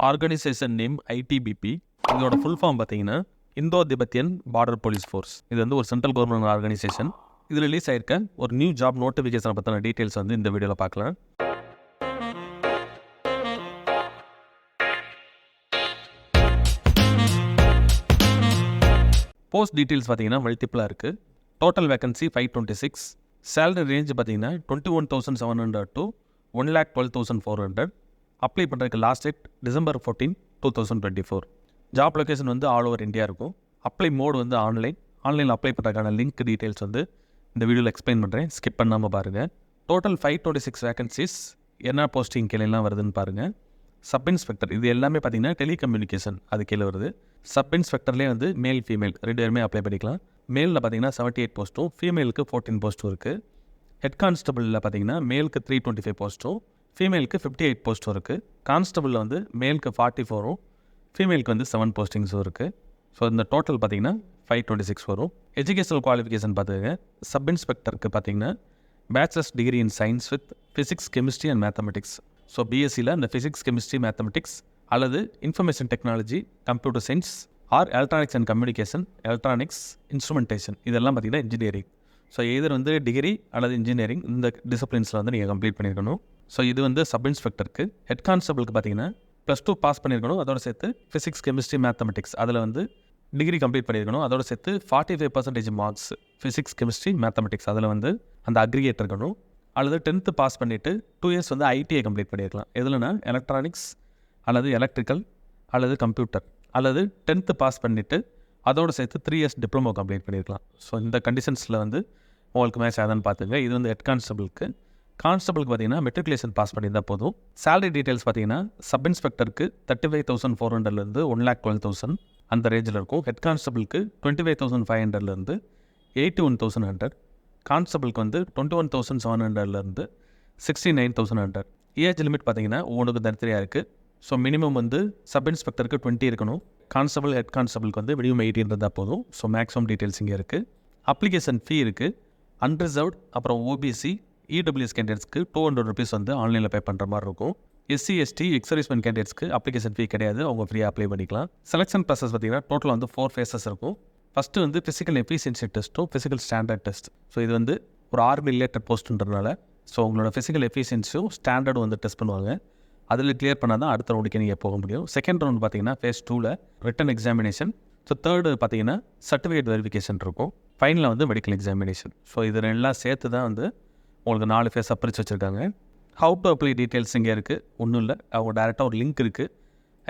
Organisation name ITBP. இதோட full form பார்த்தீங்கன்னா இந்தோ Tibetan border police force. இது வந்து ஒரு சென்ட்ரல் கவர்மெண்ட் ஆர்கனைசேஷன். இது ரிலீஸ் ஆயிருக்க ஒரு நியூ ஜாப் நோட்டிஃபிகேஷனை பற்றின டீட்டெயில்ஸ் வந்து இந்த வீடியோவில் பார்க்கலாம். போஸ்ட் டீட்டெயில்ஸ் பார்த்தீங்கன்னா மல்டிபிளாக இருக்குது. Total vacancy 526. சேலரி ரேஞ்ச் பார்த்தீங்கன்னா 21,700 to 1,12,400. அப்ளை பண்ணுறதுக்கு last date December 14, 2024. Job location வந்து ஆல் ஓவர் இந்தியா இருக்கும். அப்ளை மோடு வந்து ஆன்லைனில் அப்ளை பண்ணுறதுக்கான லிங்க் டீட்டெயில்ஸ் வந்து இந்த வீடியோவில் எக்ஸ்பிளைன் பண்ணுறேன், ஸ்கிப் பண்ணாமல் பாருங்கள். Total 526 vacancies. என்ன போஸ்டிங் கீழெல்லாம் வருதுன்னு பாருங்கள். சப் இன்ஸ்பெக்டர், இது எல்லாமே பார்த்தீங்கன்னா டெலிகம்யூனிகேஷன் அது கீழே வருது. சப் இன்ஸ்பெக்டர்லேயே வந்து மேல் ஃபீமேல் 2 பேருமே அப்ளை பண்ணிக்கலாம். மேலில் பார்த்தீங்கன்னா 78 போஸ்ட்டும் ஃபீமேலுக்கு 14 போஸ்ட்டும் இருக்குது. ஹெட் கான்ஸ்டபிளில் பார்த்தீங்கன்னா மேலுக்கு 325 போஸ்ட்டும் ஃபீமேலுக்கு 58 போஸ்ட்டும் இருக்குது. கான்ஸ்டபிளில் வந்து மேலுக்கு 44ம் ஃபீமேலுக்கு வந்து 7 போஸ்டிங்ஸும் இருக்குது. ஸோ இந்த டோட்டல் பார்த்தீங்கன்னா 526 வரும். எஜுகேஷனல் குவாலிஃபிகேஷன் பார்த்துக்கங்க. சப் இன்ஸ்பெக்டருக்கு பார்த்தீங்கன்னா bachelor's degree in science with physics, chemistry and mathematics. So பிஎஸ்சியில் இந்த ஃபிசிக்ஸ், கெமிஸ்ட்ரி, மேத்தமெட்டிக்ஸ் அல்லது information technology, computer science or electronics and communication, electronics, instrumentation, இதெல்லாம் பார்த்தீங்கன்னா இன்ஜினியரிங். ஸோ எதர் வந்து டிகிரி அல்லது இன்ஜினியரிங் இந்த டிசிப்ளின்ஸில் வந்து நீங்கள் கம்ப்ளீட் பண்ணியிருக்கணும். ஸோ இது வந்து சப் இன்ஸ்பெக்டருக்கு. ஹெட் கான்ஸ்டபிளுக்கு பார்த்தீங்கன்னா +2 பாஸ் பண்ணியிருக்கணும். அதோட சேர்த்து ஃபிசிக்ஸ், கெமிஸ்ட்ரி, மேத்தமெட்டிக்ஸ் அதில் வந்து டிகிரி கம்ப்ளீட் பண்ணியிருக்கணும். அதோட சேர்த்து 45% மார்க்ஸ் ஃபிசிக்ஸ், கெமிஸ்ட்ரி, மேத்தமெட்டிக்ஸ் அதில் வந்து அந்த அக்ரிகேட் இருக்கணும். அல்லது 10th பாஸ் பண்ணிவிட்டு 2 இயர்ஸ் வந்து ஐடிஐ கம்ப்ளீட் பண்ணியிருக்கலாம். எதுலனா எலக்ட்ரானிக்ஸ் அல்லது எலக்ட்ரிக்கல் அல்லது கம்ப்யூட்டர், அல்லது 10th பாஸ் பண்ணிவிட்டு அதோடு சேர்த்து 3 இயர்ஸ் டிப்ளமோ கம்ப்ளீட் பண்ணியிருக்கலாம். ஸோ இந்த கண்டிஷன்ஸில் வந்து உங்களுக்கு மேட்ச் ஆகுதான்னு பார்த்துங்க. இது வந்து ஹெட் கான்ஸ்டபிளுக்கு. கான்ஸ்டபிளுக்கு பார்த்தீங்கன்னா மெட்ரிகுலேஷன் பாஸ் பண்ணியிருந்தால் போதும். சேலரி டீட்டெயில்ஸ் பார்த்தீங்கன்னா சப் இன்ஸ்பெக்டருக்கு 35,400 1,12,000 அந்த ரேஞ்சில் இருக்கும். ஹெட் கான்ஸ்டபிளுக்கு 25,500 81,100. கான்ஸ்டபிளுக்கு வந்து 21,700 69,100. ஏஜ் லிமிட் பார்த்தீங்கன்னா ஒவ்வொன்றுக்கு தனித்தனியாக இருக்குது. ஸோ மினிமம் வந்து சப் இன்ஸ்பெக்டருக்கு 20 இருக்கணும். கான்ஸ்டபிள், ஹெட் கான்ஸ்டபிளுக்கு வந்து மினிமம் 18 இருந்தால் போதும். ஸோ மேக்ஸிமம் டீட்டெயில்ஸ் இங்கே இருக்குது. அப்ளிகேஷன் ஃபீ இருக்குது. அன்ரிசர்வ்ட் அப்புறம் ஓபிசி, இடபிள்யூஎஸ் கேண்டிடேட்ஸ்க்கு 200 rupees வந்து ஆன்லைனில் பே பண்ணுற மாதிரி இருக்கும். எஸ்சி, எஸ்டி, எக்ஸர்வீஸ்மென் கேண்டிடேட்ஸ்க்கு அப்ளிகேஷன் ஃபீ கிடையாது, அவங்க ஃப்ரீயாக அப்ளை பண்ணிக்கலாம். செலெக்ஷன் ப்ராசஸ் பார்த்தீங்கன்னா டோட்டல் வந்து 4 phases இருக்கும். ஃபஸ்ட்டு வந்து ஃபிசிக்கல் எஃபிஷியன்சி டெஸ்ட்டும் ஃபிசிக்கல் ஸ்டாண்டர்ட் டெஸ்ட். ஸோ இது வந்து ஒரு ஆர்மி ரிலேட்டட் போஸ்ட்டுன்றதுனால ஸோ உங்களோட ஃபிசிக்கல் எஃபிஷியன்சியும் ஸ்டாண்டர்டும் வந்து டெஸ்ட் பண்ணுவாங்க. அதில் கிளியர் பண்ணால் தான் அடுத்த ரவுண்டுக்கு நீங்கள் போக முடியும். செகண்ட் ரவுண்ட் பார்த்தீங்கன்னா phase 2ல் ரிட்டன் எக்ஸாமினேஷன். ஸோ தேர்டு பார்த்தீங்கன்னா சர்டிஃபிகேட் வெரிஃபிகேஷன் இருக்கும். ஃபைனலில் வந்து மெடிக்கல் எக்ஸாமினேஷன். ஸோ இது ரெண்டெல்லாம் சேர்த்து தான் வந்து உங்களுக்கு 4 ஃபேஸாக பிரித்து வச்சுருக்காங்க. ஹவு டு அப்ளை டீட்டெயில்ஸ் இங்கே இருக்குது. ஒன்றும் இல்லை, அவங்க டேரெக்டாக ஒரு லிங்க் இருக்குது.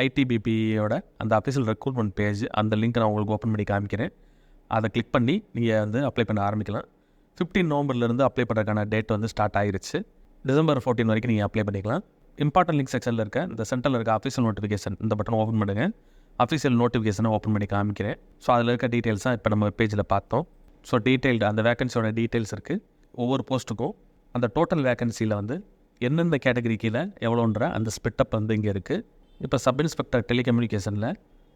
ஐடிபிபியோட அந்த அஃபிஷியல் ரெக்ரூட்மெண்ட் பேஜ், அந்த லிங்க் நான் உங்களுக்கு ஓப்பன் பண்ணி காமிக்கிறேன். அதை கிளிக் பண்ணி நீங்கள் வந்து அப்ளை பண்ண ஆரம்பிக்கலாம். 15 நவம்பர்லேருந்து அப்ளை பண்ணுறதுக்கான டேட் வந்து ஸ்டார்ட் ஆகிருச்சு. December 14 வரைக்கும் நீங்கள் அப்ளை பண்ணிக்கலாம். இம்பார்ட்டன்ட் லிங்க் செக்ஷனில் இருக்க இந்த சென்டரில் இருக்க அஃபிஷியல் நோட்டிஃபிகேஷன் இந்த பட்டன் ஓப்பன் பண்ணுங்கள். அஃபிஷியல் நோட்டிஃபிகேஷனை ஓப்பன் பண்ணி காமிக்கிறேன். ஸோ அதில் இருக்க டீட்டெயில்ஸாக இப்போ நம்ம பேஜில் பார்த்தோம். ஸோ டீட்டெயில்டு அந்த வேகன்சியோட டீட்டெயில்ஸ் இருக்குது. ஒவ்வொரு போஸ்ட்டுக்கும் அந்த டோட்டல் வேகன்சியில் வந்து எந்தெந்த கேட்டகரி கீழே எவ்வளோன்ற அந்த ஸ்பிட்டப் வந்து இங்கே இருக்குது. இப்போ சப் இன்ஸ்பெக்டர் டெலிகம்யூனிகேஷனில்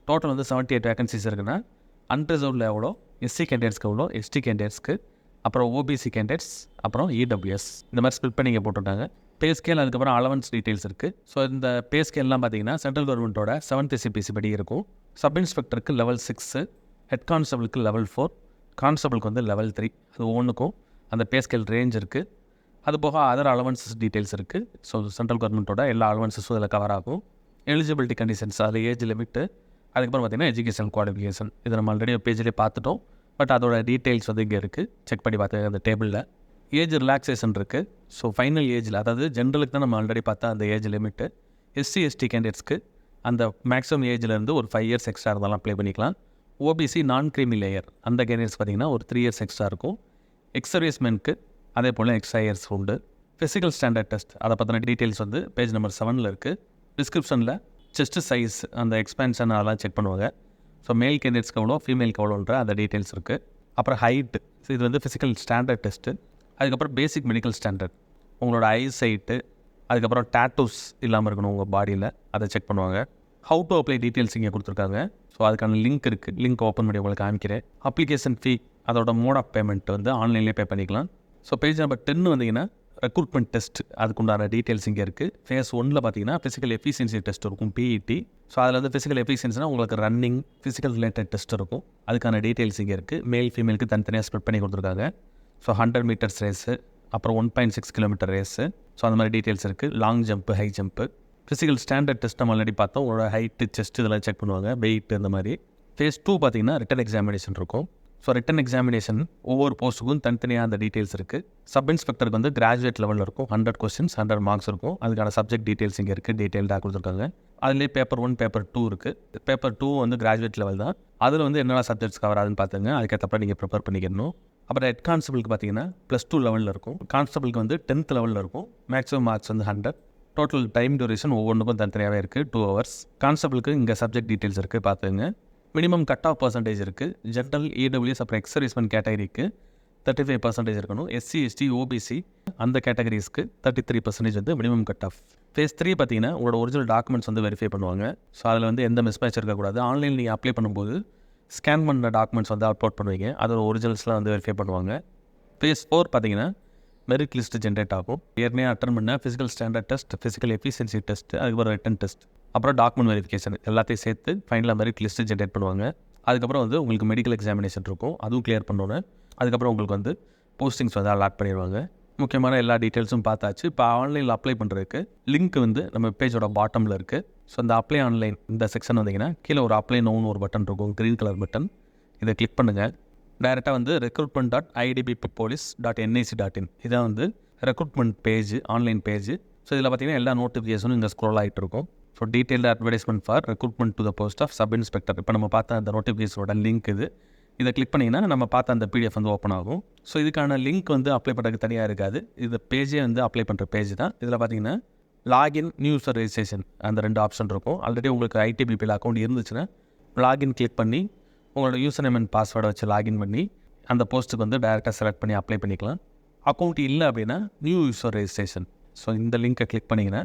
டோட்டல் வந்து 78 வேகன்சிஸ் இருக்குன்னா அன்ரிசர்வ்டில் எவ்வளோ, எஸ்சி கேண்டிடேட்ஸ்க்கு எவ்வளோ, எஸ்டி கேண்டிடேட்ஸ்க்கு, அப்புறம் ஓபிசி கேண்டிடேட்ஸ், அப்புறம் இடபிள்யூஎஸ், இந்த மாதிரி ஸ்பிட் பண்ணி இங்கே போட்டுட்டாங்க. பே ஸ்கேல், அதுக்கப்புறம் அலவன்ஸ் டீட்டெயில்ஸ் இருக்குது. ஸோ இந்த பே ஸ்கேல்லாம் பார்த்தீங்கன்னா சென்ட்ரல் கவர்மெண்ட்டோட 7th SCPC படி இருக்கும். சப் இன்ஸ்பெக்டருக்கு லெவல் 6, ஹெட் கான்ஸ்டபிளுக்கு லெவல் 4, கான்ஸ்டபிளுக்கு வந்து லெவல் 3. அது ஒவ்வொன்றுக்கும் அந்த பே ஸ்கேல் ரேஞ்ச் இருக்குது. அது போக அதர் அலவன்சஸ் டீட்டெயில்ஸ் இருக்குது. ஸோ சென்ட்ரல் கவர்மெண்ட்டோட எல்லா அலவன்சஸும் இதில் கவர் ஆகும். எலிஜிபிலிட்டி கண்டிஷன்ஸ், அதில் ஏஜ் லிமிட்டு, அதுக்கப்புறம் பார்த்தீங்கன்னா எஜுகேஷன் குவாலிஃபிகேஷன். இதை நம்ம ஆல்ரெடி பேஜ்லேயே பார்த்துட்டோம். பட் அதோட டீட்டெயில்ஸ் வந்து இங்கே இருக்குது. செக் பண்ணி பார்த்து அந்த டேபிளில் ஏஜ் ரிலாக்ஸேஷன் இருக்குது. ஸோ ஃபைனல் ஏஜில், அதாவது ஜென்ரலுக்கு தான் நம்ம ஆல்ரெடி பார்த்தா அந்த ஏஜ் லிமிட்டு. எஸ்சி, எஸ்டி கேண்டிடேட்ஸ்க்கு அந்த மேக்ஸிமம் ஏஜ்லேருந்து ஒரு 5 இயர்ஸ் எக்ஸ்ட்ரா இருந்தாலும் அப்ளை பண்ணிக்கலாம். ஓபிசி நான் கிரீமி லேயர் அந்த கேண்டிடேட்ஸ் பார்த்தீங்கன்னா ஒரு 3 இயர்ஸ் எக்ஸ்ட்ரா இருக்கும். எக்ஸர்வீஸ்மென்ட்க்கு அதே போல் எக்ஸ்ட்ரா இயர்ஸ் உண்டு. ஃபிசிக்கல் ஸ்டாண்டர்ட் டெஸ்ட் அதை பற்றின டீட்டெயில்ஸ் வந்து பேஜ் நம்பர் 7ல் இருக்குது. டிஸ்கிரிப்ஷனில் செஸ்ட் சைஸ் அந்த எக்ஸ்பேன்ஷன் அதெல்லாம் செக் பண்ணுவாங்க. ஸோ மேல் கேண்டிடேட்ஸ்க்கு எவ்வளோ, ஃபீமேலுக்கு எவ்வளோன்ற அந்த டீட்டெயில்ஸ் இருக்குது. அப்புறம் ஹைட்டு, இது வந்து ஃபிசிக்கல் ஸ்டாண்டர்ட் டெஸ்ட்டு. அதுக்கப்புறம் பேசிக் மெடிக்கல் ஸ்டாண்டர்ட், உங்களோட ஐ சைட்டு, அதுக்கப்புறம் டேட்டூஸ் இல்லாமல் இருக்கணும் உங்கள் பாடியில், அதை செக் பண்ணுவாங்க. ஹவு டு அப்ளை டீட்டெயில்ஸ் இங்கே கொடுத்துருக்காங்க. ஸோ அதுக்கான லிங்க் இருக்குது. லிங்க் ஓப்பன் பண்ணி உங்களுக்கு காமிக்கிறேன். அப்ளிகேஷன் ஃபீ அதோட மோட் ஆஃப் பேமெண்ட் வந்து ஆன்லைன்லேயே பே பண்ணிக்கலாம். ஸோ பேஜ் நம்பர் 10 வந்தீங்கன்னா ரெக்ரூட்மெண்ட் டெஸ்ட் அதுக்குண்டான டீட்டெயில்ஸ் இங்கே இருக்குது. ஃபேஸ் 1ல் பார்த்தீங்கன்னா ஃபிசிக்கல் எஃபிஷியன்சி டெஸ்ட் இருக்கும், பிஇடி. ஸோ அதில் வந்து ஃபிசிக்கல் எஃபிஷியன்சினா உங்களுக்கு ரன்னிங், ஃபிசிக்கல் ரிலேட்டட் டெஸ்ட் இருக்கும். அதுக்கான டீட்டெயில்ஸ் இங்கே இருக்குது. மேல் ஃபீமேலுக்கு தனித்தனியாக ஸ்ப்ளிட் பண்ணி கொடுத்துருக்காங்க. ஸோ 100 மீட்டர்ஸ் ரேஸு, அப்புறம் 1.6 கிலோமீட்டர் ரேஸு. ஸோ அந்த மாதிரி டீட்டெயில்ஸ் இருக்குது. Long jump, high jump. Physical standard test நம்ம ஆல்ரெடி பார்த்தோம். உங்களோட ஹைட்டு, செஸ்ட் இதெல்லாம் செக் பண்ணுவாங்க, வெயிட் இந்த மாதிரி. ஃபேஸ் 2 பார்த்தீங்கன்னா ரிட்டன் எக்ஸாமினேஷன் இருக்கும். ஸோ ரிட்டன் எக்ஸாமினேஷன் ஒவ்வொரு போஸ்ட்டுக்கும் தனித்தனியாக அந்த டீட்டெயில்ஸ் இருக்குது. சப் இன்ஸ்பெக்டருக்கு வந்து கிராஜுவேட் லெவலில் இருக்கும். 100 கொஸ்டின்ஸ், 100 மார்க்ஸ் இருக்கும். அதுக்கான சப்ஜெக்ட் டீட்டெயில்ஸ் இங்கே இருக்குது, டீட்டெயில்டாக கொடுத்துருக்காங்க. அதுலேயே பேப்பர் 1, பேப்பர் 2 இருக்குது. பேப்பர் 2 வந்து கிராஜுவேட் லெவல் தான். அதில் வந்து என்னென்ன சப்ஜெக்ட்ஸ் கவர் ஆகுதுன்னு பார்த்துங்க. அதுக்கேற்றப்ப நீங்கள் ப்ரிப்பேர் பண்ணிக்கணும். அப்புறம் ஹெட் கான்ஸ்டபிளுக்கு பார்த்தீங்கன்னா +2 லெவலில் இருக்கும். கான்ஸ்டபிளுக்கு வந்து 10th லெவலில் இருக்கும். மேக்ஸிமம் மார்க்ஸ் வந்து 100. டோட்டல் டைம் டியூரேஷன் ஒவ்வொன்றுக்கும் தனித்தனியாகவே இருக்குது, 2 hours. கான்ஸ்டபிளுக்கு இங்கே சப்ஜெக்ட் டீட்டெயில்ஸ் இருக்குது, பார்த்துங்க. மினிமம் கட் ஆஃப் பர்சன்டேஜ் இருக்குது. ஜென்ரல், இடபிள்யூஎஸ் அப்புறம் எக்ஸர்வீஸ்மென் கேட்டகரிக்கு 35% இருக்கணும். எஸ்சி, எஸ்டி, ஓபிசி அந்த கேட்டகரிஸ்க்கு 33% வந்து மினிமம் கட் ஆஃப். ஃபேஸ் 3 பார்த்தீங்கன்னா உங்களோட ஒரிஜினல் டாக்குமெண்ட்ஸ் வந்து வெரிஃபை பண்ணுவாங்க. ஸோ அதில் வந்து எந்த மிஸ்மேட்ச் இருக்கக்கூடாது. ஆன்லைனில் நீங்கள் அப்ளை பண்ணும்போது ஸ்கேன் பண்ண டாக்குமெண்ட்ஸ் வந்து அப்லோட் பண்ணுவீங்க. அதோட ஒரிஜினல்ஸ்லாம் வந்து வெரிஃபை பண்ணுவாங்க. ஃபேஸ் 4 பார்த்தீங்கன்னா மெரிட் லிஸ்ட் ஜென்ரேட் ஆகும். ஏற்கனவே அட்டன் பண்ண physical standard test, physical efficiency test, அதுக்கப்புறம் ரிட்டன் டெஸ்ட், அப்புறம் டாக்குமெண்ட் வெரிஃபிகேஷன் எல்லாத்தையும் சேர்த்து ஃபைனலாக மெரிட் லிஸ்ட்டு ஜென்ரேட் பண்ணுவாங்க. அதுக்கப்புறம் வந்து உங்களுக்கு மெடிக்கல் எக்ஸாமினேஷன் இருக்கும், அதுவும் கிளியர் பண்ணோன்னே அதுக்கப்புறம் உங்களுக்கு வந்து போஸ்டிங்ஸ் வந்து அலாட் பண்ணிடுவாங்க. முக்கியமான எல்லா டீட்டெயில்ஸும் பார்த்தாச்சு. இப்போ ஆன்லைனில் அப்ளை பண்ணுறதுக்கு லிங்க் வந்து நம்ம பேஜோட பாட்டமில் இருக்குது. ஸோ இந்த அப்ளை ஆன்லைன் இந்த செக்ஷன் வந்தீங்கன்னா கீழே ஒரு அப்ளை நோன்னு ஒரு பட்டன் இருக்கும், க்ரீன் கலர் பட்டன். இதை கிளிக் பண்ணுங்கள். டைரெக்டாக வந்து recruitment.idbpolice.nic.in இதான் வந்து recruitment page, online page. So இதில் பார்த்தீங்கன்னா எல்லா நோட்டிஃபிகேஷனும் இங்கே ஸ்க்ரோல் ஆகிட்டு இருக்கும். So detailed advertisement for recruitment to the post of sub inspector. இப்போ நம்ம பார்த்த அந்த நோட்டிஃபிகேஷனோட லிங்க் இது. இதை கிளிக் பண்ணிங்கன்னா நம்ம பார்த்த அந்த பிடிஎஃப் வந்து ஓப்பன் ஆகும். ஸோ இதுக்கான லிங்க் வந்து அப்ளை பண்ணுறதுக்கு தனியாக இருக்காது. இது பேஜே வந்து அப்ளை பண்ணுற பேஜ் தான். இதில் பார்த்தீங்கன்னா லாகின், நியூ யூசர் ரெஜிஸ்ட்ரேஷன் அந்த 2 ஆப்ஷன் இருக்கும். ஆல்ரெடி உங்களுக்கு ஐடிபிபியில் அக்கௌண்ட் இருந்துச்சுன்னா லாகின் கிளிக் பண்ணி உங்களோட யூசர் நேம் அண்ட் பாஸ்வேர்டை வச்சு லாகின் பண்ணி அந்த போஸ்ட்டுக்கு வந்து டேரெக்டாக செலக்ட் பண்ணி அப்ளை பண்ணிக்கலாம். அக்கௌண்ட் இல்லை அப்படின்னா நியூ யூசர் ரெஜிஸ்ட்ரேஷன். ஸோ இந்த லிங்க்கை கிளிக் பண்ணிங்கன்னா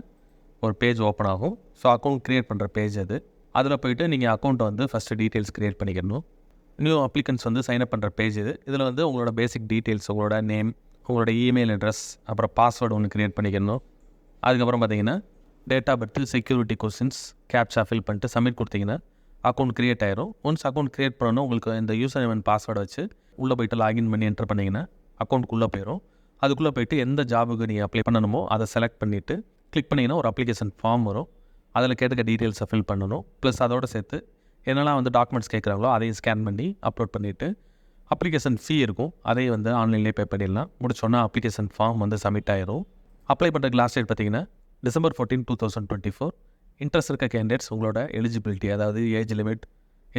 ஒரு பேஜ் ஓப்பன் ஆகும். ஸோ அக்கௌண்ட் க்ரியேட் பண்ணுற பேஜ் அது. அதில் போய்ட்டு நீங்கள் அக்கௌண்ட்டை வந்து ஃபஸ்ட்டு டீட்டெயில்ஸ் க்ரியேட் பண்ணிக்கணும். நியூ அப்ளிகன்ஸ் வந்து சைன்அப் பண்ணுற பேஜ் இது. இதில் வந்து உங்களோட பேசிக் டீட்டெயில்ஸ், உங்களோட நேம், உங்களோட இமெயில் அட்ரஸ், அப்புறம் பாஸ்வேர்டு ஒன்று க்ரியேட் பண்ணிக்கணும். அதுக்கப்புறம் பார்த்தீங்கன்னா date of birth, security questions, captcha fill பண்ணிட்டு சப்மிட் கொடுத்தீங்கன்னா அக்கௌண்ட் க்ரியேட் ஆயிரும். ஒன்ஸ் அக்கௌண்ட் க்ரியேட் பண்ணணும் உங்களுக்கு இந்த யூசர் நேம் அண்ட் பாஸ்வேர்டை வச்சு உள்ளே போய்ட்டு லாகின் பண்ணி என்டர் பண்ணிங்கன்னா அக்கௌண்ட்டுக்குள்ளே போயிடும். அதுக்குள்ளே போய்ட்டு எந்த ஜாபுக்கு நீங்கள் அப்ளை பண்ணணுமோ அதை செலக்ட் பண்ணிவிட்டு கிளிக் பண்ணிங்கன்னா ஒரு அப்ளிகேஷன் ஃபார்ம் வரும். அதில் கேட்டுக்க டீட்டெயில்ஸை ஃபில் பண்ணணும். ப்ளஸ் அதோடு சேர்த்து என்னெல்லாம் வந்து டாக்குமெண்ட்ஸ் கேட்குறாங்களோ அதையும் ஸ்கேன் பண்ணி அப்லோட் பண்ணிவிட்டு அப்ளிகேஷன் ஃபீ இருக்கும், அதையும் வந்து ஆன்லைன்லேயே பே பண்ணிடலாம். முடிச்சோன்னா அப்ளிகேஷன் ஃபார்ம் வந்து சப்மிட் ஆயிரும். அப்ளை பண்ணுறதுக்கு லாஸ்ட் டேட் பார்த்தீங்கன்னா December 14, 2024. இன்ட்ரெஸ்ட் இருக்க கேண்டிடேட்ஸ் உங்களோட எலிஜிபிலிட்டி, அதாவது ஏஜ் லிமிட்,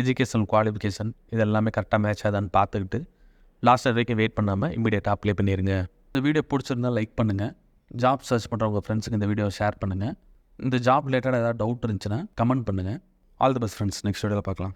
எஜுகேஷனல் குவாலிஃபிகேஷன் இது எல்லாமே கரெக்டாக மேட்ச் ஆகுதான்னு பார்த்துக்கிட்டு லாஸ்ட் வரைக்கும் வெயிட் பண்ணாமல் இமீடியட்டாக அப்ளை பண்ணிடுங்க. இந்த வீடியோ பிடிச்சிருந்தால் லைக் பண்ணுங்கள். ஜாப் சர்ச் பண்ணுற உங்கள் ஃப்ரெண்ட்ஸுக்கு இந்த வீடியோ ஷேர் பண்ணுங்கள். இந்த ஜாப் ரிலேட்டடாக ஏதாவது டவுட் இருந்துச்சுன்னா கமெண்ட் பண்ணுங்கள். All the best friends. Next வீடியோவில் பார்க்கலாம்.